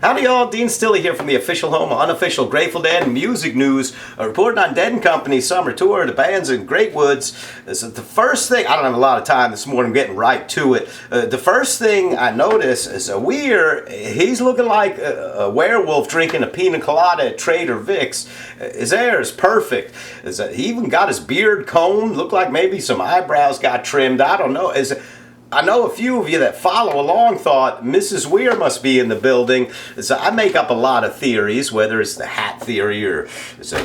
Howdy y'all, Dean Stilley here from the official home of unofficial Grateful Dead music news, reporting on Dead & Company's summer tour, the band's in Great Woods. This is the first thing, I don't have a lot of time this morning, getting right to it. The first thing I notice is he's looking like a werewolf drinking a pina colada at Trader Vic's. His hair is perfect. He even got his beard combed, looked like maybe some eyebrows got trimmed, I don't know. I know a few of you that follow along thought Mrs. Weir must be in the building. So I make up a lot of theories, whether it's the hat theory or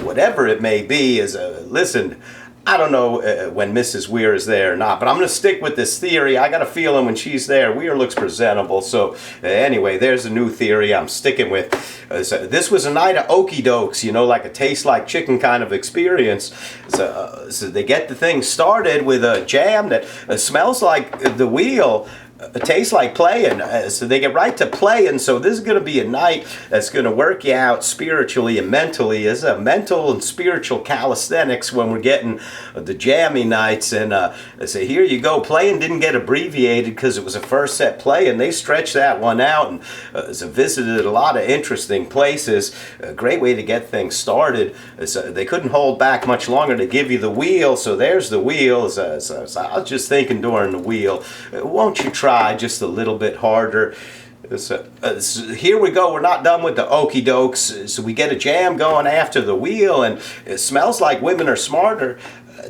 whatever it may be. Listen, I don't know when Mrs. Weir is there or not, but I'm going to stick with this theory. I got a feeling when she's there, Weir looks presentable. So anyway, there's a new theory I'm sticking with. This was a night of okie dokes, like a taste like chicken kind of experience. So they get the thing started with a jam that smells like the wheel. It tastes like playing, so they get right to playing. So this is going to be a night that's going to work you out spiritually and mentally. It's a mental and spiritual calisthenics when we're getting the jammy nights. And so here you go. Playing didn't get abbreviated because it was a first set play, and they stretched that one out and visited a lot of interesting places. A great way to get things started. They couldn't hold back much longer to give you the wheel. So there's the wheel. So I was just thinking during the wheel, won't you try just a little bit harder? So here we go. We're not done with the okie dokes. So we get a jam going after the wheel, and it smells like women are smarter.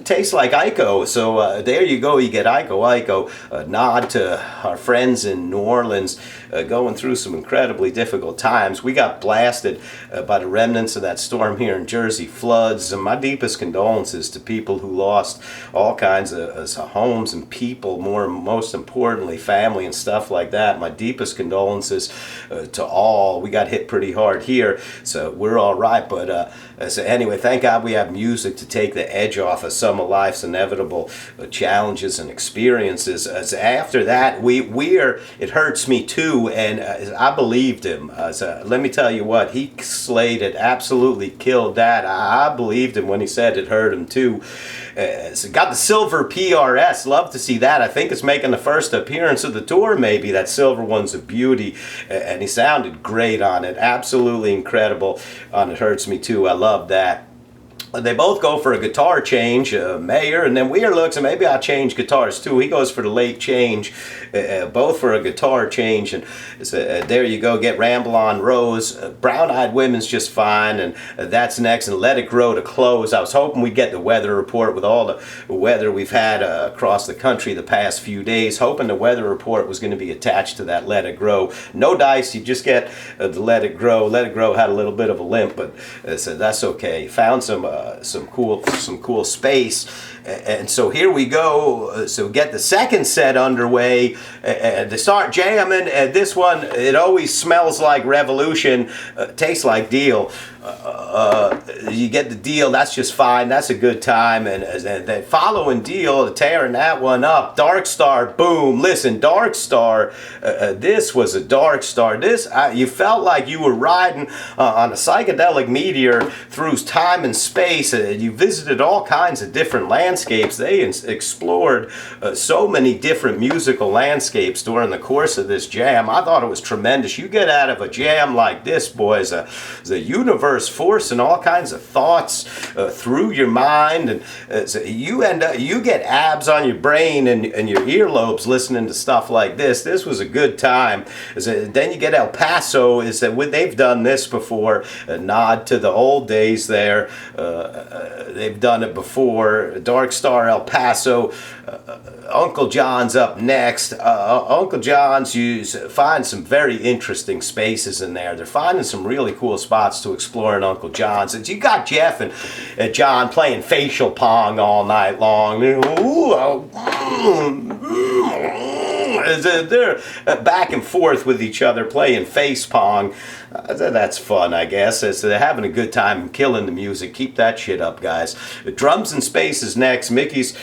Tastes like Ico. So there you go. You get Ico. A nod to our friends in New Orleans going through some incredibly difficult times. We got blasted by the remnants of that storm here in Jersey, floods. And my deepest condolences to people who lost all kinds of homes and people, most importantly, family and stuff like that. My deepest condolences to all. We got hit pretty hard here, so we're all right. But so anyway, thank God we have music to take the edge off of some of life's inevitable challenges and experiences. After that, it hurts me too, and I believed him. So let me tell you what, he slayed it, absolutely killed that. I believed him when he said it hurt him too. So got the silver PRS, love to see that. I think it's making the first appearance of the tour, maybe. That silver one's a beauty, and he sounded great on it, absolutely incredible on It Hurts Me Too. I love that. They both go for a guitar change, Mayer, and then Weir looks, and maybe I'll change guitars too. He goes for the late change, both for a guitar change. And there you go, get Ramble on Rose. Brown Eyed Women's just fine, and that's next, and Let It Grow to close. I was hoping we'd get the weather report with all the weather we've had across the country the past few days, hoping the weather report was going to be attached to that Let It Grow. No dice, you just get the Let It Grow. Let It Grow had a little bit of a limp, but so that's okay. Found some cool space, and so here we go. So get the second set underway, and they start jamming. And this one, it always smells like Revolution, tastes like Deal. You get the Deal, that's just fine, that's a good time. And then following Deal, tearing that one up, Dark Star, boom. Listen, Dark Star, this was a Dark Star. You felt like you were riding on a psychedelic meteor through time and space. You visited all kinds of different landscapes. They explored so many different musical landscapes during the course of this jam. I thought it was tremendous. You get out of a jam like this, boys, the universe forcing all kinds of thoughts through your mind, and so you get abs on your brain and your earlobes listening to stuff like this. This was a good time. Then you get El Paso. They've done this before, a nod to the old days there. They've done it before. Dark Star, El Paso. Uncle John's up next. Uncle John's find some very interesting spaces in there. They're finding some really cool spots to explore in Uncle John's. And you got Jeff and John playing facial pong all night long. They're back and forth with each other playing face pong. That's fun, I guess. They're having a good time killing the music. Keep that shit up, guys. Drums in Space is next. Mickey's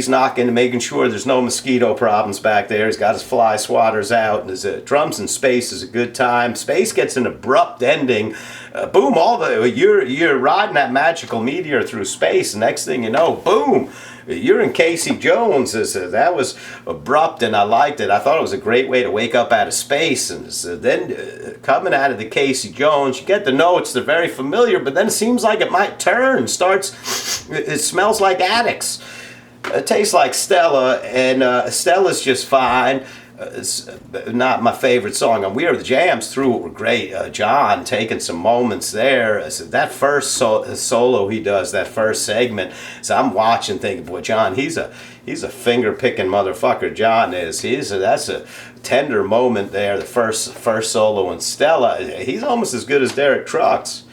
knocking, making sure there's no mosquito problems back there. He's got his fly swatters out. Drums in Space is a good time. Space gets an abrupt ending. Boom! You're riding that magical meteor through space. Next thing you know, boom! You're in Casey Jones. That was abrupt, and I liked it. I thought it was a great way to wake up out of space. And then coming out of the Casey Jones, you get the notes. They're very familiar, but then it seems like it might turn. It smells like Addicts. It tastes like Stella, and Stella's just fine. It's not my favorite song on We Are the Jams. Through it were great. John taking some moments there. That first solo he does, that first segment. So I'm watching, thinking, boy, John, he's a finger picking motherfucker. John is. That's a tender moment there. The first solo in Stella. He's almost as good as Derek Trucks.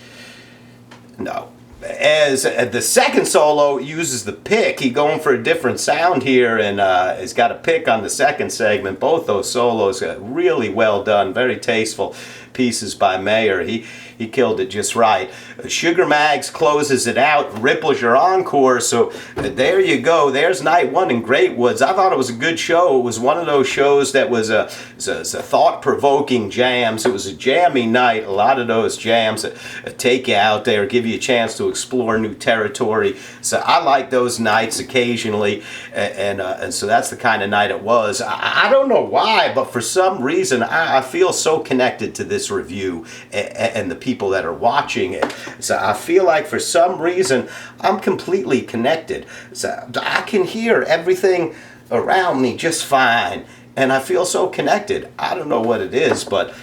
No. As the second solo uses the pick, he going for a different sound here, and he's got a pick on the second segment. Both those solos really well done, very tasteful pieces by Mayer. He killed it just right. Sugar Mags closes it out. Ripple's your encore. So there you go. There's night one in Great Woods. I thought it was a good show. It was one of those shows that was a thought-provoking jams. It was a jammy night. A lot of those jams that take you out there, give you a chance to explore new territory. So I like those nights occasionally, and so that's the kind of night it was. I don't know why, but for some reason I feel so connected to this review and the people that are watching it. So I feel like for some reason I'm completely connected. So I can hear everything around me just fine, and I feel so connected. I don't know what it is, but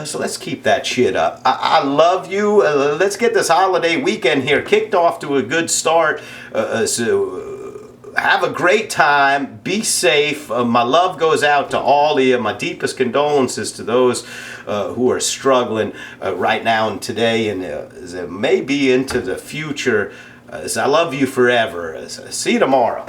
so let's keep that shit up. I love you. Let's get this holiday weekend here kicked off to a good start. Have a great time. Be safe. My love goes out to all of you. My deepest condolences to those who are struggling right now and today, and maybe into the future. I love you forever. See you tomorrow.